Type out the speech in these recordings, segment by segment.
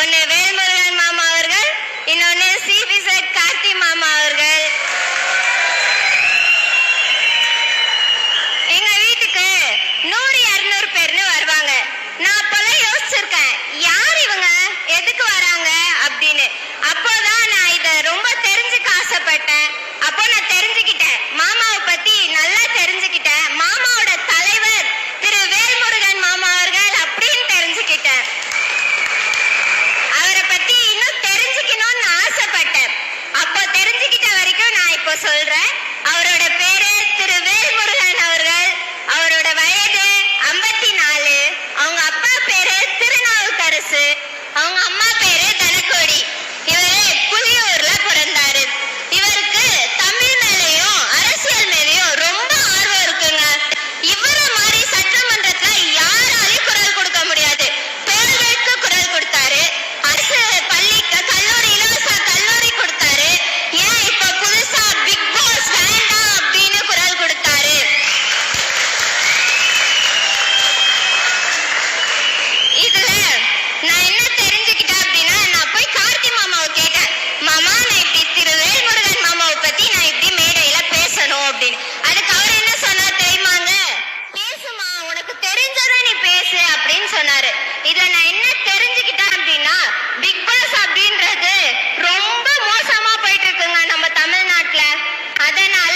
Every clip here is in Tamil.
ஒன்னு வேல்முருகன் மாமா அவர்கள், இன்னொன்னு சிபிசெட் கார்த்தி மாமா அவர்கள். எங்க வீட்டுக்கு 100-200 பேர்னு வருவாங்க. நான் அப்பெல்லாம் யோசிச்சிருக்கேன், யார் இவங்க, எதுக்கு வராங்க அப்படின்னு. அப்போதான் நான் இதை ரொம்ப தெரிஞ்சுக்க ஆசைப்பட்டேன். அப்போ நான் தெரிஞ்சுக்கிட்டேன், மாமாவை பத்தி நல்லா தெரிஞ்சுக்கிட்டேன். மாமாவோட தலைவர் திரு வேல்முருகன் மாமா அவர்கள் அப்படின்னு தெரிஞ்சுக்கிட்டேன். அவரை பத்தி இன்னும் தெரிஞ்சுக்கணும்னு ஆசைப்பட்டேன். அப்போ தெரிஞ்சுக்கிட்ட வரைக்கும் நான் இப்போ சொல்றேன். அவரோட பேரு திரு வேல்முருகன் அவர்கள். அவரோட வயது 54. அவங்க அப்பா பேரு திருநாவுக்கரசு, அவங்க அம்மா பேரு தனக்கோடி. இவரு புலியூர்ல பிறந்தாரு. இவருக்கு தமிழ் மேலையும் அரசியல் மேலையும் ரொம்ப ஆர்வம் இருக்குங்க. இவரை மாதிரி சட்டமன்றத்துல யாராலையும் குரல் கொடுக்க முடியாது. பெண்களுக்கு குரல் கொடுத்தாரு, அரசு பள்ளி கல்லூரி இலவச கல்லூரி கொடுத்தாரு. ஏன் இப்ப புதுசா பிக் பாஸ் வேண்டாம் அப்படின்னு குரல் கொடுத்தாரு. இதுல நான் என்ன தெரிஞ்சுக்கிட்டேன் அப்படின்னா, நான் போய் கார்த்தி மாமாவை கேட்டேன், மாமா நான் இப்படி திரு வேல்முருகன் மாமாவை பத்தி நான் இப்படி மேடையில பேசணும் அப்படின்னு. அதுக்கு அவர் என்ன சொன்னார் தெரியுமாங்க? பேசுமா, உனக்கு தெரிஞ்சதை நீ பேசு அப்படின்னு சொன்னாரு. இதுல நான் என்ன தெரிஞ்சுக்கிட்டேன் அப்படின்னா, பிக் பாஸ் அப்படின்றது ரொம்ப மோசமா போயிட்டு இருக்குங்க நம்ம தமிழ்நாட்டுல. அதனால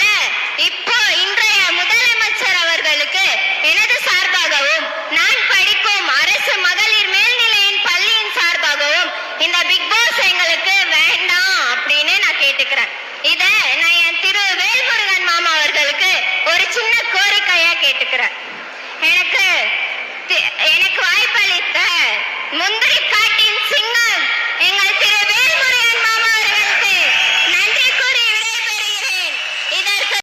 இப்போ இன்றைய முதலமைச்சர் அவர்களுக்கு எனது சார்பாகவும், நான் படிக்கும் அரசு மகளிர் மேல்நிலையின் பள்ளியின் சார்பாகவும் இந்த பிக் பாஸ் எங்களுக்கு வேண்டாம் அப்படின்னு நான் கேட்டுக்கிறேன். இத நான் என் திரு வேல்முருகன் மாமா அவர்களுக்கு ஒரு சின்ன கோரிக்கையா கேட்டுக்கிறேன். எனக்கு வாய்ப்பளித்த முந்தைய